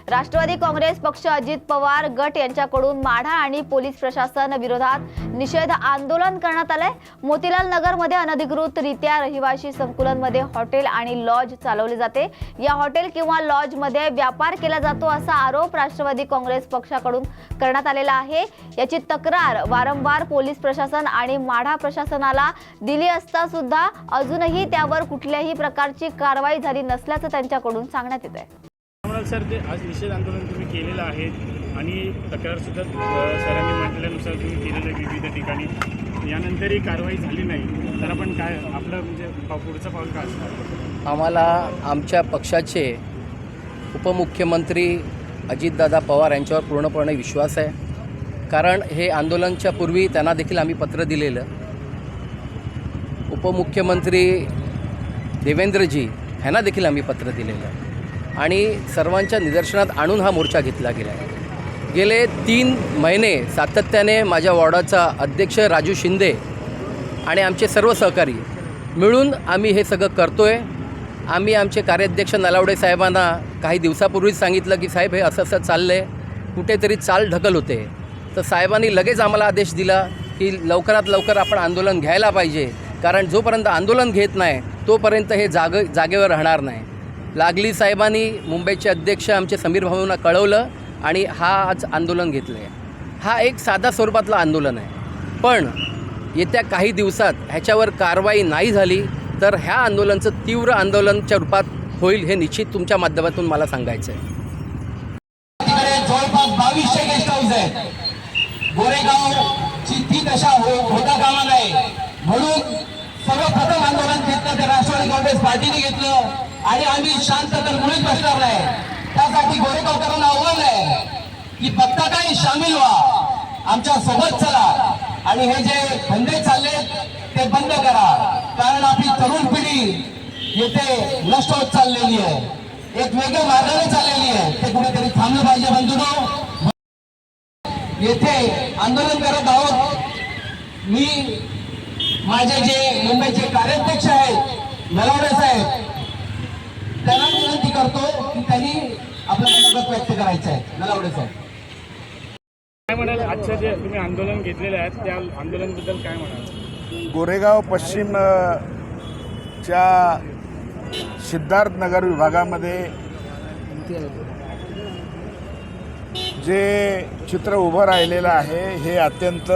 राष्ट्रवादी काँग्रेस पक्ष अजित पवार गट यांच्याकडून माढा आणि पोलीस प्रशासन विरोधात निषेध आंदोलन करण्यात आले। मोतीलाल नगर मध्ये अनधिकृतरित्या रहिवासी संकुलांमध्ये हॉटेल आणि लॉज चालवले जाते। या हॉटेल किंवा लॉज मध्ये व्यापार केला जातो असा आरोप राष्ट्रवादी काँग्रेस पक्षाकडून करण्यात आलेला आहे। याची तक्रार वारंवार पोलीस प्रशासन आणि माढा प्रशासनाला दिली असता सुद्धा अजूनही त्यावर कुठल्याही प्रकारची कारवाई झाली नसल्याचं त्यांच्याकडून सांगण्यात येत आहे। सर, ते आज निषेध आंदोलन तुम्ही केलेलं आहे आणि तक्रार सुद्धा सरांनी म्हटल्यानुसार तुम्ही केलेलं आहे विविध ठिकाणी, यानंतरही कारवाई झाली नाही, तर आपण काय आपलं म्हणजे पुढचं पाऊल काय असणार? आम्हाला आमच्या पक्षाचे उपमुख्यमंत्री अजितदादा पवार यांच्यावर पूर्णपणे विश्वास आहे। कारण हे आंदोलनाच्या पूर्वी त्यांना देखील आम्ही पत्र दिलेलं। उपमुख्यमंत्री देवेंद्रजी यांना देखील आम्ही पत्र दिलेलं आणि सर्वांच्या निदर्शनात आणून हा मोर्चा घेतला गेला आहे। गेले 3 महिने सातत्याने माझ्या वॉर्डाचा अध्यक्ष राजू शिंदे आणि आमचे सर्व सहकारी मिळून आम्ही हे सगळं करतो आहे। आम्ही आमचे कार्याध्यक्ष नलावडे साहेबांना काही दिवसापूर्वीच सांगितलं की साहेब हे असं असं चाललं आहे, कुठेतरी चाल ढकल होते। तर साहेबांनी लगेच आम्हाला आदेश दिला की लवकरात लवकर आपण आंदोलन घ्यायला पाहिजे, कारण जोपर्यंत आंदोलन घेत नाही तोपर्यंत हे जागेवर राहणार नाही। लागली साहेबांनी मुंबईचे अध्यक्ष आमचे समीर भाऊंना कळवलं आणि आज आंदोलन घेतलं आहे। हा एक साधा स्वरूपातलं आंदोलन आहे, पण येत्या काही दिवसात ह्याच्यावर कारवाई नाही झाली तर ह्या आंदोलनाचं तीव्र आंदोलनाच्या रूपात होईल हे निश्चित तुमच्या माध्यमातून मला सांगायचं आहे। जवळपास 2200 गेस्ट हाऊस आहेत। गोरेगावची ती दशा होता कामा नये म्हणून सर्वप्रथम आंदोलन घेतलं ते राष्ट्रवादी काँग्रेस पार्टीने घेतलं आणि आम्ही शांत तर मुळीच बसणार नाही। त्यासाठी गोरेगावकरांना आव्हान आहे की फक्त काही सामील व्हा, आमच्या सोबत चला आणि हे जे धंदे चालले ते बंद करा, कारण आपली तरुण पिढी येथे नष्ट होत चाललेली आहे, एक वेगळ्या मार्गाने चाललेली आहे, ते कुठेतरी थांबलं पाहिजे। बंधूंनो, येथे आंदोलन करत आहोत। मी माझे जे मुंबईचे कार्याध्यक्ष आहेत नलावडे साहेब त्यांना विनंती करतो की त्यांनी आपलं मत व्यक्त करायचं आहे। नलावडे साहेब काय म्हणाल? आजचं जे तुम्ही आंदोलन घेतलेलं आहे त्या आंदोलनाबद्दल काय म्हणाल? गोरेगाव पश्चिमच्या सिद्धार्थनगर विभागामध्ये जे चित्र उभं राहिलेलं आहे हे अत्यंत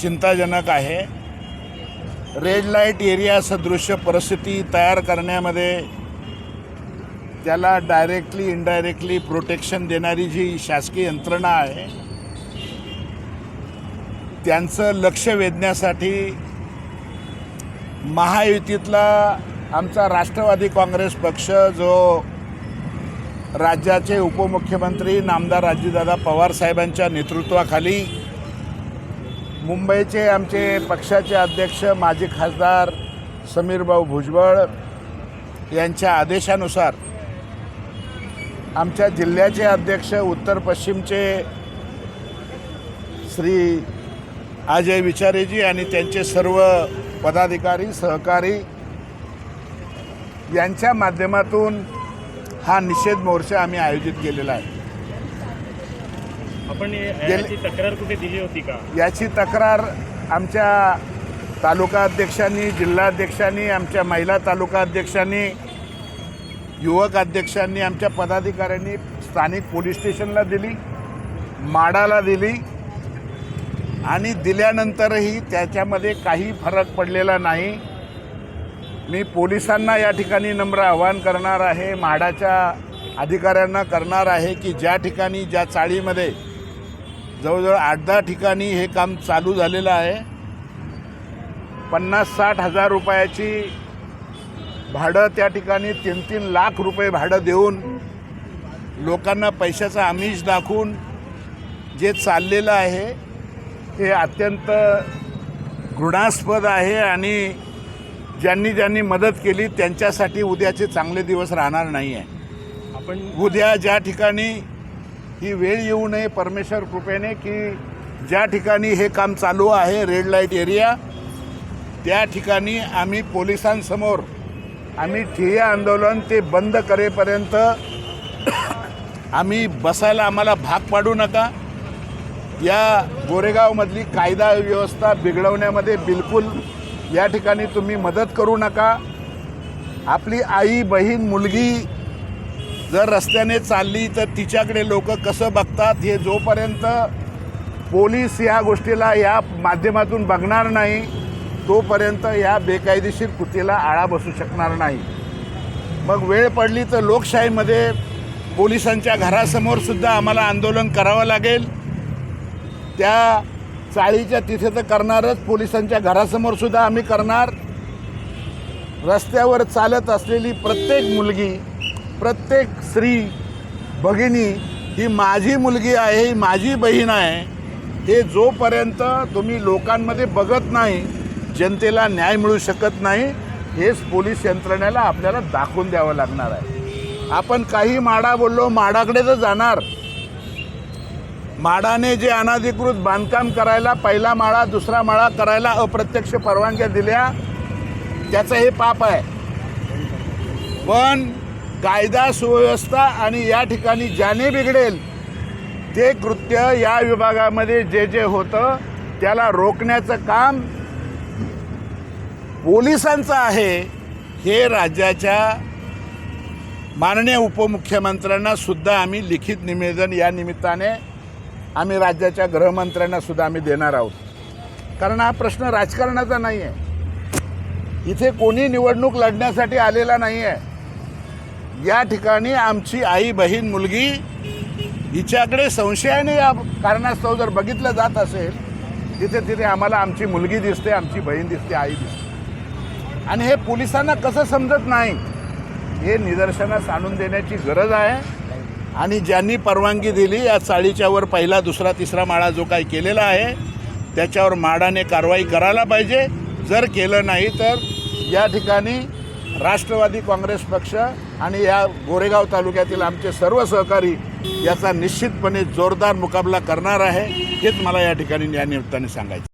चिंताजनक आहे। रेड लाईट एरिया सदृश्य परिस्थिती तयार करण्यामध्ये त्याला डायरेक्टली इनडायरेक्टली प्रोटेक्शन देणारी जी शासकीय यंत्रणा आहे त्यांचं लक्ष वेधण्यासाठी महायुतीतला आमचा राष्ट्रवादी काँग्रेस पक्ष जो राज्याचे उपमुख्यमंत्री नामदार अजितदादा पवार साहेबांच्या नेतृत्वाखाली मुंबईचे आमचे पक्षाचे अध्यक्ष माजी खासदार समीरभाऊ भुजबळ यांच्या आदेशानुसार आमच्या जिल्ह्याचे अध्यक्ष उत्तर पश्चिमचे श्री अजय विचारेजी आणि त्यांचे सर्व पदाधिकारी सहकारी यांच्या माध्यमातून हा निषेध मोर्चा आम्ही आयोजित केलेला आहे। आपण याची तक्रार कुठे दिली होती का? याची तक्रार आमच्या तालुका अध्यक्षांनी, जिल्हाध्यक्षांनी, आमच्या महिला तालुका अध्यक्षांनी, युवक अध्यक्षांनी, आमच्या पदाधिकाऱ्यांनी स्थानिक पोलीस स्टेशनला दिली, माडाला दिली आणि दिल्यानंतरही त्याच्यामध्ये काही फरक पडलेला नाही। मी पोलिसांना या ठिकाणी नम्र आवाहन करणार आहे, माडाच्या अधिकाऱ्यांना करणार आहे की ज्या ठिकाणी ज्या चाळीमध्ये जवळजवळ 8-10 ठिकाणी हे काम चालू झालेलं आहे, 50-60 हजार रुपयाची भाडं त्या ठिकाणी 3-3 लाख रुपये भाडं देऊन लोकांना पैशाचा आमिष दाखवून जे चाललेलं आहे हे अत्यंत घृणास्पद आहे आणि ज्यांनी मदत केली त्यांच्यासाठी उद्याचे चांगले दिवस राहणार नाही आहे। आपण उद्या ज्या ठिकाणी ही वेळ येऊ नये परमेश्वर कृपेने की ज्या ठिकाणी हे काम चालू आहे रेड लाईट एरिया त्या ठिकाणी आम्ही पोलिसांसमोर आम्ही ठिय्या आंदोलन ते बंद करेपर्यंत आम्ही बसायला आम्हाला भाग पाडू नका. या गोरेगावमधली कायदा व्यवस्था बिघडवण्यामध्ये बिलकुल या ठिकाणी तुम्ही मदत करू नका. आपली आई बहीण मुलगी जर रस्त्याने चालली तर तिच्याकडे लोक कसं बघतात हे जोपर्यंत पोलीस या गोष्टीला या माध्यमातून बघणार नाही तोपर्यंत या बेकायदेशीर कृतीला आळा बसू शकणार नाही. मग वेळ पडली तर लोकशाहीमध्ये पोलिसांच्या घरासमोर सुद्धा आम्हाला आंदोलन करावं लागेल. त्या चाळीच्या तिथे तर करणारच, पोलिसांच्या घरासमोर सुद्धा आम्ही करणार. रस्त्यावर चालत असलेली प्रत्येक मुलगी, प्रत्येक स्त्री, भगिनी ही माझी मुलगी आहे, ही माझी बहीण आहे, हे जोपर्यंत तुम्ही लोकांमध्ये बघत नाही जनतेला न्याय मिळू शकत नाही. हेच पोलीस यंत्रणेला आपल्याला दाखवून द्यावं लागणार आहे. आपण काही माडा बोललो, माडाकडे तर जाणार. माडाने जे अनधिकृत बांधकाम करायला, पहिला माळा दुसरा माळा करायला अप्रत्यक्ष परवानग्या दिल्या, त्याचं हे पाप आहे. पण कायदा सुव्यवस्था आणि या ठिकाणी ज्याने बिघडेल ते कृत्य या विभागामध्ये जे जे होतं त्याला रोखण्याचं काम पोलिसांचं आहे. हे राज्याच्या माननीय उपमुख्यमंत्र्यांना सुद्धा आम्ही लिखित निवेदन या निमित्ताने आम्ही राज्याच्या गृहमंत्र्यांना सुद्धा आम्ही देणार आहोत. कारण हा प्रश्न राजकारणाचा नाही आहे. इथे कोणी निवडणूक लढण्यासाठी आलेला नाही आहे. या ठिकाणी आमची आई बहीण मुलगी हिच्याकडे संशयाने या कारणास्तव जर बघितलं जात असेल तिथे तिथे आम्हाला आमची मुलगी दिसते, आमची बहीण दिसते, आई दिसते. आणि हे पोलिसांना कसं समजत नाही हे निदर्शनास आणून देण्याची गरज आहे. आणि ज्यांनी परवानगी दिली या चाळीच्या वर पहिला दुसरा तिसरा माळा जो काही केलेला आहे त्याच्यावर माडाने कारवाई करायला पाहिजे. जर केलं नाही तर या ठिकाणी राष्ट्रवादी काँग्रेस पक्ष आणि या गोरेगाव तालुक्यातील आमचे सर्व सहकारी याचा निश्चितपणे जोरदार मुकाबला करणार आहे. हेच मला या ठिकाणी या निमित्ताने सांगायचं.